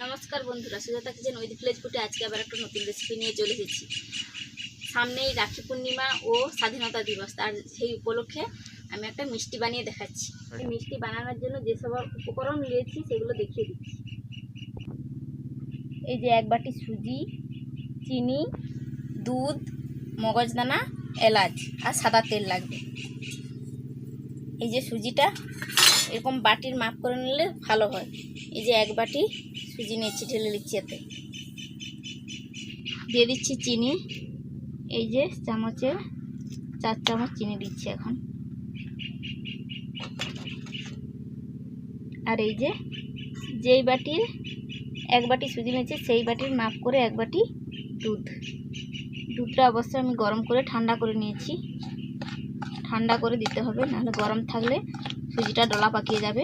নমস্কার বন্ধুরা, Sujata kitchen with village ফুডে আজকে আবার একটা নতুন রেসিপি নিয়ে চলে এসেছি। সামনেই রাখি পূর্ণিমা ও স্বাধীনতা দিবস, তার সেই উপলক্ষে আমি একটা মিষ্টি বানিয়ে দেখাচ্ছি। এই মিষ্টি বানানোর জন্য যেসব উপকরণ নিয়েছি সেগুলো দেখিয়ে দিচ্ছি। এই যে 1 বাটি সুজি, চিনি, দুধ, মগজদানা, এলাচ আর সাদা তেল লাগবে। এই যে সুজিটা এরকম বাটির মাপ করে নিলে ভালো হয়। এই যে 1 বাটি সুজি নিয়েছি, ঢেলে নিচ্ছি। এতে দিয়ে দিচ্ছি চিনি। এই যে চামচে 4 চামচ চিনি দিচ্ছি এখন। আর এই যে যেই বাটির 1 বাটি সুজি নিয়েছি সেই বাটির মাপ করে 1 বাটি দুধ। দুধটা অবশ্য আমি গরম করে ঠান্ডা করে নিয়েছি। ঠান্ডা করে দিতে হবে, নাহলে গরম থাকলে সুজিটা ডলা পাকিয়ে যাবে।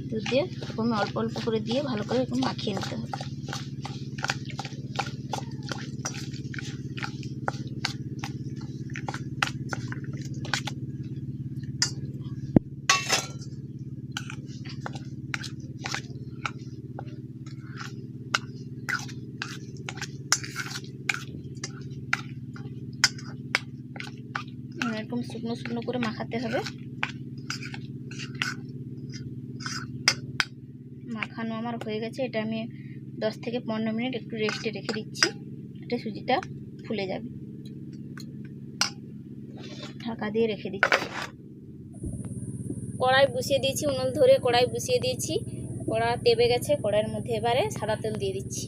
দুধ দিয়ে এরকম অল্প অল্প করে দিয়ে ভালো করে এরকম মাখিয়ে নিতে হবে। এরকম শুকনো শুকনো করে মাখাতে হবে। মাখানো আমার হয়ে গেছে। এটা আমি 10 থেকে 15 মিনিট একটু রেস্টে রেখে দিচ্ছি। এটা সুজিটা ফুলে যাবে। ঢাকা দিয়ে রেখে দিচ্ছি। কড়াই বসিয়ে দিয়েছি, উনুন ধরে কড়াই বসিয়ে দিয়েছি। কড়া তেবে গেছে। কড়াইয়ের মধ্যে এবারে সাদা তেল দিয়ে দিচ্ছি।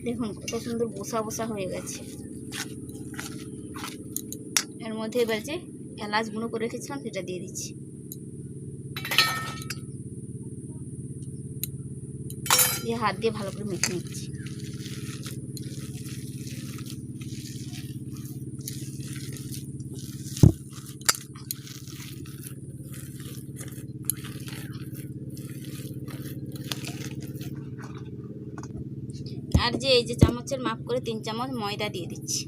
দেখুন কত সুন্দর বসা বসা হয়ে গেছে। এর মধ্যে এবার যে এলাচ গুঁড়ো করে রেখেছিলাম সেটা দিয়ে দিচ্ছি। দিয়ে হাত দিয়ে ভালো করে মেখে নিচ্ছি। আর যে এই যে চামচের মাপ করে 3 চামচ ময়দা দিয়ে দিচ্ছি।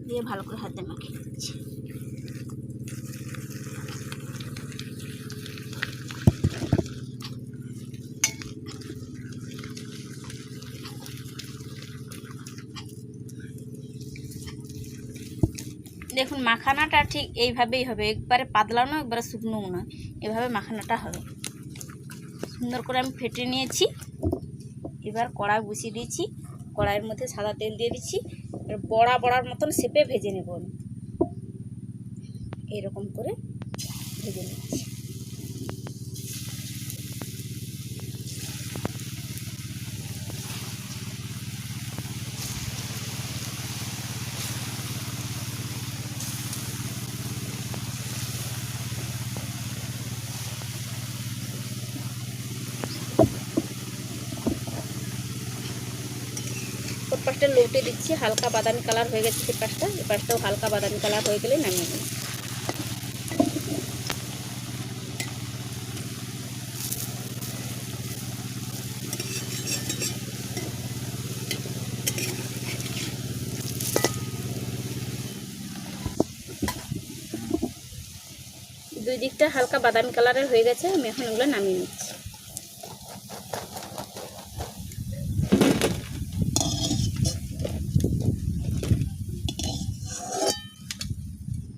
দিয়ে ভালো করে হাতে মাখিয়ে দিচ্ছি। দেখুন মাখানাটা ঠিক এইভাবেই হবে, একবারে পাতলাও না একবারে শুকনোও না, এভাবে মাখানাটা হবে। সুন্দর করে আমি ফেটে নিয়েছি। এবার কড়াই বসিয়ে দিয়েছি। কড়াইয়ের মধ্যে সাদা তেল দিয়ে দিচ্ছি। বড়া বড়ার মতন শেপে ভেজে নেব আমি। এইরকম করে ভেজে নিচ্ছি। পাশটা লৌটে দিচ্ছি। হালকা বাদামি কালার হয়ে গেছে সে পাশটা। এই পাশটাও হালকা বাদামি কালার হয়ে গেলে নামিয়ে নেব। দুই দিকটা হালকা বাদামি কালারের হয়ে গেছে। আমি এখন এগুলো নামিয়ে নিচ্ছি।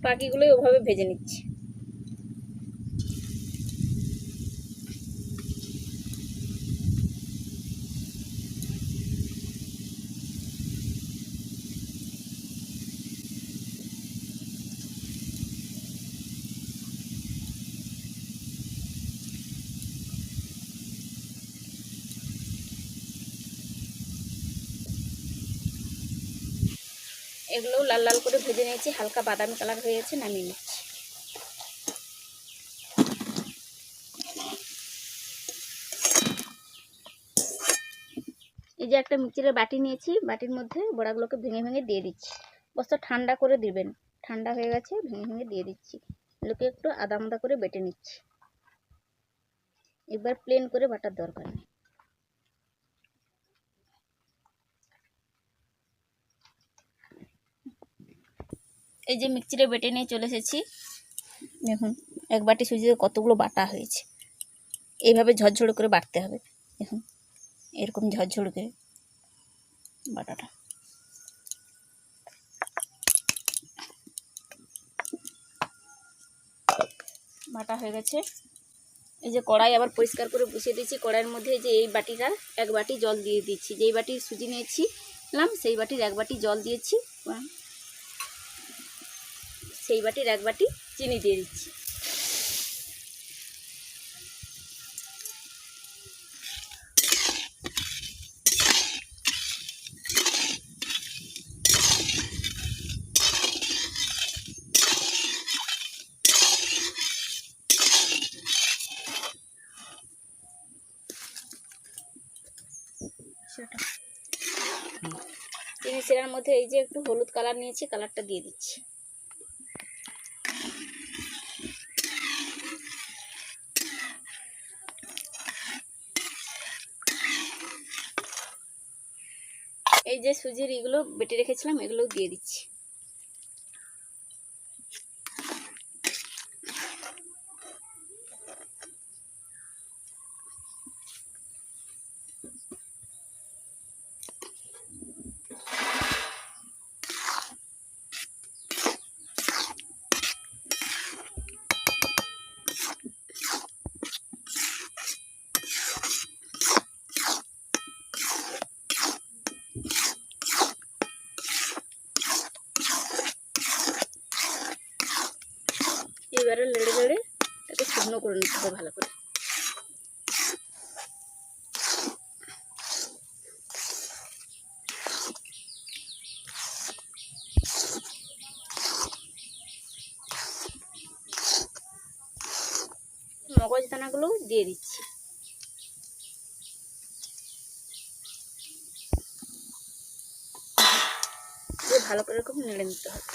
বাকিগুলোই ওভাবে ভেজে নিচ্ছি। এগুলো লাল লাল করে ভেজে নিয়েছি। হালকা বাদামি কালার হয়ে গেছে, নামিয়ে নিচ্ছি। এই যে একটা মিক্সচারের বাটি নিয়েছি, বাটির মধ্যে বড়াগুলোকে ভেঙে ভেঙে দিয়ে দিচ্ছি। বস্ত ঠান্ডা করে দিবেন। ঠান্ডা হয়ে গেছে, ভেঙে ভেঙে দিয়ে দিচ্ছি। এগুলোকে একটু আদা মাদা করে বেটে নিচ্ছি। একবার প্লেন করে বাটার দরকার নেই। এই যে মিক্সিটা বেটে নিয়ে চলে এসেছি। দেখুন এক বাটি সুজিতে কতগুলো বাটা হয়েছে। এইভাবে ঝরঝরে করে বাটতে হবে। দেখুন এরকম ঝরঝরে করে বাটাটা। বাটা হয়ে গেছে। এই যে কড়াই আবার পরিষ্কার করে বসিয়ে দিয়েছি। কড়াইয়ের মধ্যে এই যে এই বাটিটার এক বাটি জল দিয়ে দিচ্ছি। যেই বাটির সুজি নিয়েছিলাম সেই বাটির এক বাটি জল দিয়েছি। সেই বাটির এক বাটি চিনি দিয়ে দিচ্ছি। চিনি শিরার মধ্যে এই যে একটু হলুদ কালার নিয়েছি, কালারটা দিয়ে দিচ্ছি। এই যে সুজির এগুলো বেটে রেখেছিলাম এগুলো দিয়ে দিচ্ছি। এবারে লেড়ে লেড়ে এটাকে শুকনো করে নিতে হবে ভালো করে। মগজ দানাগুলো দিয়ে দিচ্ছি। ভালো করে এরকম নেড়ে নিতে হবে।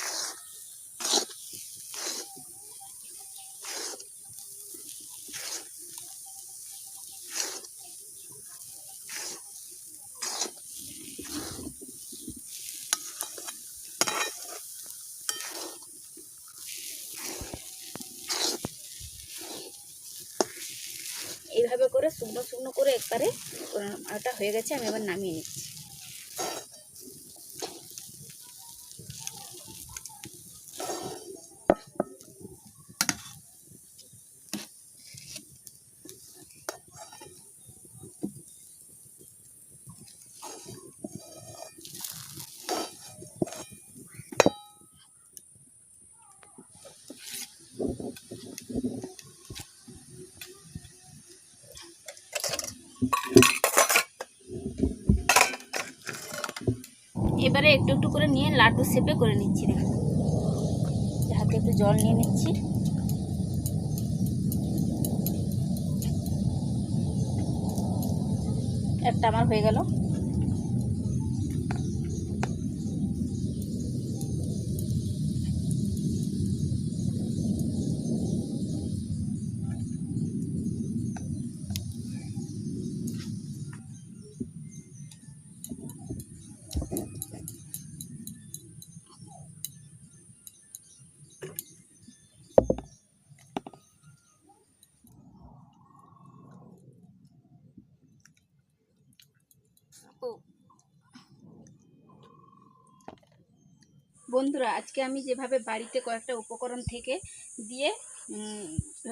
এইভাবে করে শুকনো শুকনো করে একবারে এটা হয়ে গেছে। আমি এবার নামিয়ে নিচ্ছি। এবারে একটু একটু করে নিয়ে লাড্ডু শেপে করে নিচ্ছি। দেখুন হাতে একটু জল নিয়ে নিচ্ছি। একটা আমার হয়ে গেল। বন্ধুরা আজকে আমি যেভাবে বাড়িতে কয়েকটা উপকরণ থেকে দিয়ে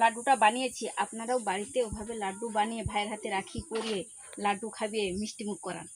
লাড্ডুটা বানিয়েছি, আপনারাও বাড়িতে ওভাবে লাড্ডু বানিয়ে ভাইয়ের হাতে রাখি পরিয়ে লাড্ডু খাইয়ে মিষ্টিমুখ করান।